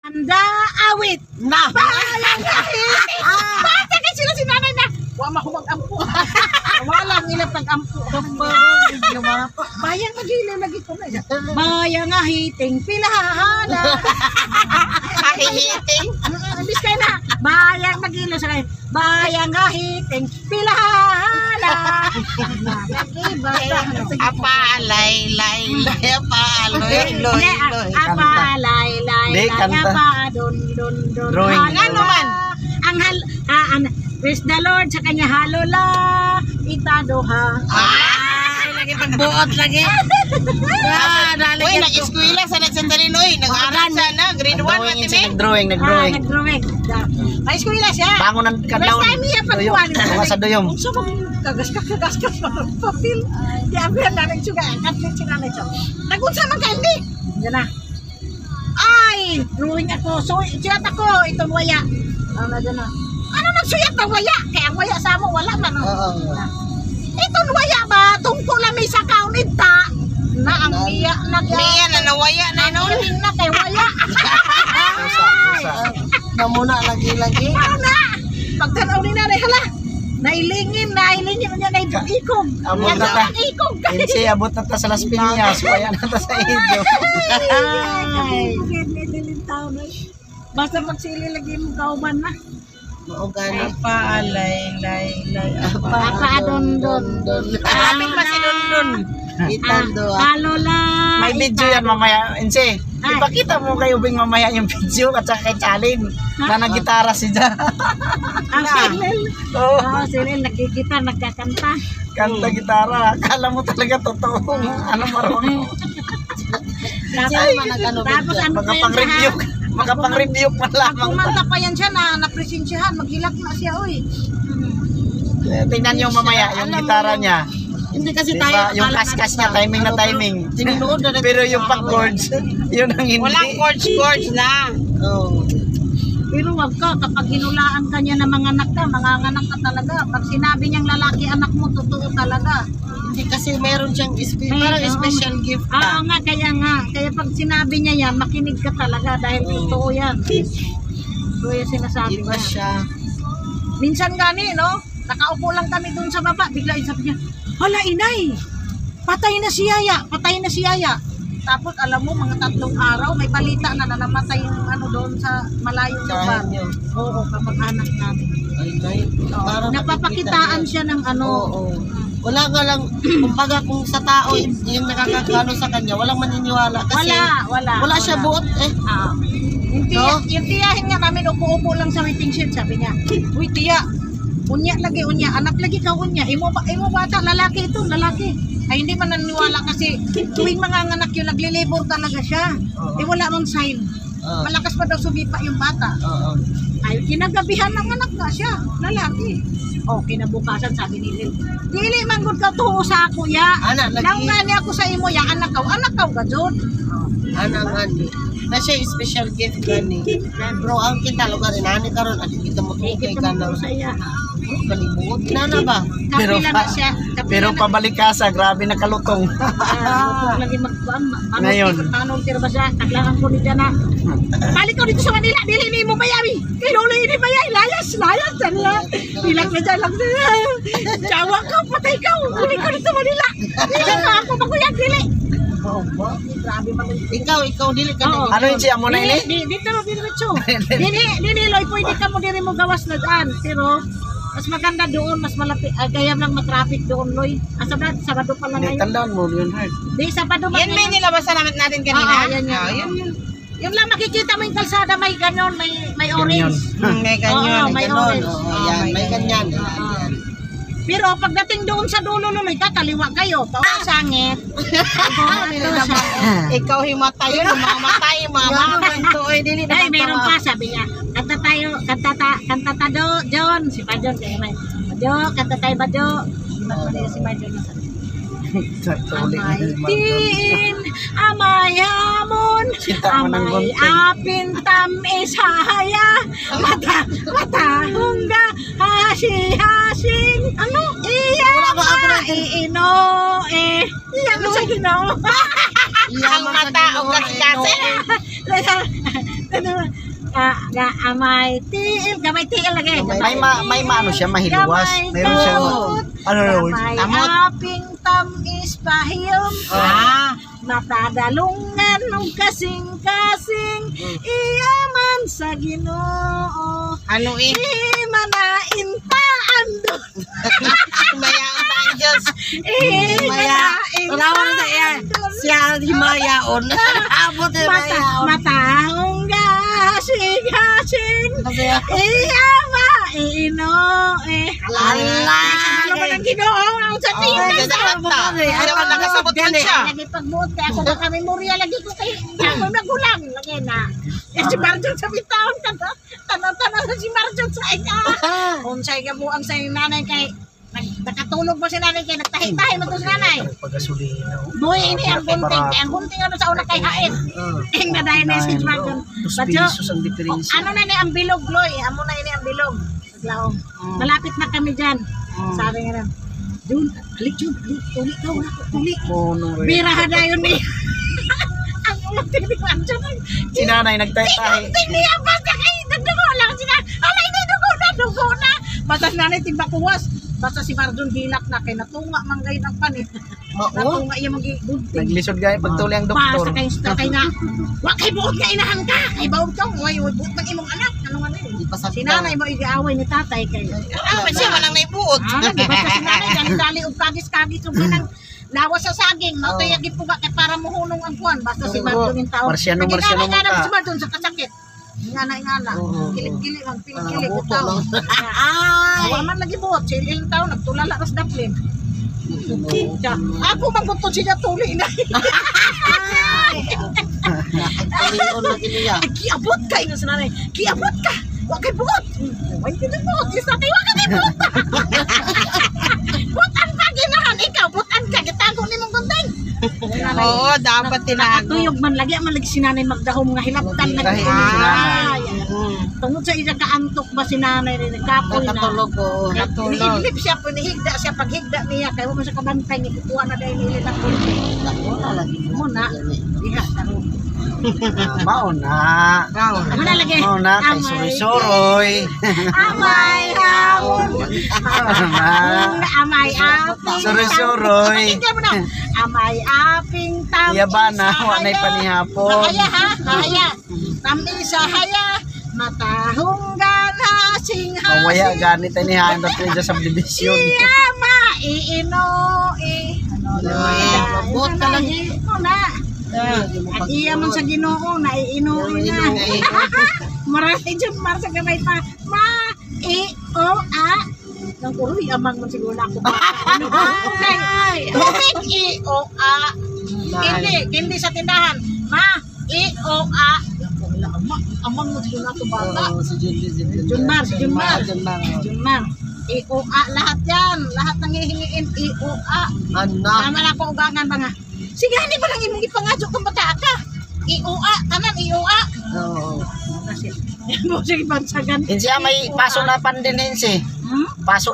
Anda awit. Na. Bahalang kahit. Bata kasi sila si nanay na. Wa mahumag-ampo. Walang ilang pag-ampo. Bayang magiliw lagi ko na. Bayang ahiting pilahala. Kahihiting. Bis kayo na. Bayang magiliw sa kayo. Bayang ahiting pilahala. Lagi basta. Apa, lay, apa, loy, loy. Apa, lay, Di, kanta. apa, don. Drawing. Ano man? Praise the Lord sa kanya halula. Itadoha. Ay, lagi pagbuot lagi. Uy, nag-eskwela sa nagsandali, uy. Nag-aaral siya na. Grade 1, matime. Nag-drawing. Nag-drawing. May eskwela siya. Bangon ng kadlaw. First time niya pagkuhan. Mga sa duyom. Kung saan kagas papil. Di abihan na nagsuga. Katlit siya na siya. Nagunsa man ka hindi. Yan na. Ay, drawing ako. So, siyat ako. Itong waya. Ano dyan na. Ano nagsuyat ng waya? Kaya ang waya sa mo, wala man. Itong waya ba? Tungkol lang may sakaw nita. Na ang biya. Miya na nawaya na nun. Nahiling na kay waya. Pusa. Namuna lagi-lagi. Ano na? Pagtanaw ni nanay, hala. Nailingin niya na ikog. Abot Yan na ta. ang ikog. Insi, abot na ta sa Las Piñas. Kaya na ta sa Ido. Ay. Basta magsili lagi mo kauban na. Apa, lay. Apa, don. Amin pa si Dondon. Halo lang. May video yan mamaya. Insi, ipakita mo kay Ubing mamaya yung video at saka kay Chalin na nagitara si Ja. Ang silil. Oo. Silil, nagkikita, nagkakanta. Kanta gitara. Akala mo talaga totoo. Ano marunong. Tapos ano pa yan siya? Makapang-review pa lamang. Kumanta pa yan siya na presensyahan. Maghilak na siya, oy. Tingnan nyo mamaya yung gitara niya. Hindi kasi Diba? tayo. Yung kaskas niya, timing na timing. Pero yung pang-chords, yun ang hindi. Walang chords na. Pero wag ka, kapag hinulaan ka niya ng mga anak ka talaga. Pag sinabi niyang lalaki anak mo, totoo talaga. Hindi kasi meron siyang parang special gift Oo nga, kaya nga. Kaya pag sinabi niya yan, makinig ka talaga dahil totoo yan. So yung sinasabi Iba niya. siya. Minsan gani, no? Nakaupo lang kami dun sa baba. Bigla sabi niya, hala inay, patay na si Yaya. Tapos alam mo, mga 3 araw, may balita na namatay yung ano doon sa malayong lugar. Oo, kapag-anak namin. Ay, Oo. Napapakitaan siya ng ano. Oo. Wala nga lang, kumbaga kung sa tao yung nakakakano sa kanya, walang maniniwala kasi wala siya buot eh. Yung tiyahin nga namin, upo-upo lang sa waiting shed, sabi niya, uy tiya, unya, anak lagi ka unya, imo bata, lalaki ito, lalaki. Ay hindi man naniniwala kasi tuwing mga anak yun, naglilibor talaga siya. Wala nung sign. Malakas pa daw sumipa yung bata. Ay, kinagabihan ng anak na siya, lalaki. Kinabukasan sabi ni Lil, dili man gud ka tuo sa ako ya. Nang gani ako sa imo ya, anak kaw gajud. Anak gani. Na siya special gift gani. Bro, ang kita lugar inani karon at kita mo kay kanang sa iya. kalibuot na ba? Pero Kapila na siya. Pero pabalik ka sa grabe na kalutong. Huwag lagi magkuhan. Ngayon. Anong tira ba siya? Taglangan ko dito na. Balik ko dito sa Manila. Dili ni mo bayami. Kinuloy ni bayay. Layas. Dala. Bilang na dyan lang siya. Jawa ka. Patay ka. Uli ko dito sa Manila. Dili ka ako magkuyag. Dili. Grabe man. Ikaw dili ka na. Ano yung siya mo na ini? Dito. Dili. Loy. Pwede ka mo diri mo gawas na dyan. Pero mas maganda doon, mas malapit, kaya lang matraffic doon, Loy. Sabado pa lang ngayon. Tandaan mo, yun hard. Di, Sabado pa Yan may nilabasan natin kanina. Yan. Yun. Yung lang makikita mo yung kalsada, may ganon, may orange. May ganyan, may ganon. orange. Yan, may ganyan. Pero pagdating doon sa dulo, Loy, kakaliwa kayo. Pausangit. Ikaw himatay, mamatay, mama. Ay, meron pa, sabi niya. Kanta tayo, John. Si Pajon, kaya may. Bajo, kanta tayo, Bajo. Si Pajon na sabi. Amay tin, amay hamon, amay apin tamis-haya, mata hungga, hasi-hasin, ano? Iya iino, iya mo sa ginoo. Ang mata o kasi. Nga amay tiil, gamay tiil lagi. May maano siya, mahiluwas. Meron siya. Ano na, Gamay Tamot. aping tamis pahiyom. Matadalungan ng kasing-kasing. Iyaman sa Ginoo. Ano eh? Imanain taan doon. Mayaan tayo Diyos. Imanain taan doon. Siya himayaon. Abot na Matahong gasing-gasing. Iyama ino eh. Ano ba ng Ginoo? Ang sa tinas. Ano man nakasabot man siya. Lagi pagbuot kaya ako baka memorya lagi ko kay ako nagulang lagi na. Si Marjon sa bitaon ka na. Tanaw-tanaw na si Marjon sa ika. Unsay ka buang sa nanay kay nakatulog mo si nanay kay nagtahi-tahi mo to si nanay. pagasolina. Boy, ini ang gunting. Kaya ang gunting ano sa una kay hain. Ing na dahil na si Marjon. 2 pesos ang diferensya. Ano na ni ang bilog, Loy? Amo na ini ang bilog. Saglaong. Malapit na kami dyan. Sabi nga na, Jun, alik Jun, tuli daw na, tuli. Biraha na yun eh. Ang ulang tinigwan dyan. Si nanay nagtay-tay. Tingniya ba ka kayo? Nagdugo lang sila. Alay na, dugo na. Basta si nanay timba kuwas. Basta si Marjon hilak na kay natunga manggay ng panit. Natunga yung mga gunting. Naglisod gaya pagtuli ang Basta doktor. kay na, wak kay buot na inahan ka. Kay baog ka, way buot ng imong anak. Ano nga yun? Si nanay mo igaaway ni tatay kayo. Ano siya man ang naibuot. Di ba sa sinanay, dali og kagis-kagis og ganang lawas sa saging, mao tay gipuga kay para mohunong ang kuan, basta si Marjon yung tao. Marsyano Nga ka. si Marjon sa kasakit. Ingana. Kilig-kilig ang pilig-kilig ang tao. Wa man lagi buot, sila yung tao nagtulala ras daplin. Ako magbuto siya tuli na. Kiabot ka ino sa nanay. Kiabot ka. Wa kay buot. Wa kay buot. Isa kay wa kay buot. Butan pa ginahan ikaw. Butan ka. Gitago ni mong gunting. Oo, dapat tinago. Tuyog man lagi si nanay magdahom nga hilaptan na. Dahil si nanay. Tungod sa iya kaantok ba si nanay rin nagkapoy na. Nakatulog oo. Nihidlip siya po, nihigda siya. Paghigda niya, kaya mo sa kabantay, nikukuha na dahil nila na po. Muna, diha, taro. Mauna. Ano na lagi? Mauna kay Suroy-Suroy. Amay hawon. Amay aping. Suroy-Suroy. Pakinggan mo na. Amay aping tamis. Yabana, sa wa na'y haya. panihapon. Haya ha, haya. Tamis sa haya. Matahong ganasing hasing. Mawaya ganit ni handot rin sa subdivision. Iya maiino Mabot ka lang na. At iya man sa Ginoo naiino na. Marami dyan mar sa gamay pa. Ma-i-o-a. Nang uroy amang man siguro ako ba. I-o-a. Hindi sa tindahan. Ma-i-o-a. Amang mo siguro ako bata. Junmar. I-o-a lahat yan. Lahat ng hihingiin I-o-a. Tama na ako ugangan ba nga. Sige, hindi ba lang imong ipangadyo kung bata ka? I-o-a. Tanan, I-o-a. Sige, bansagan. Insiya may paso na pandin insi. Paso na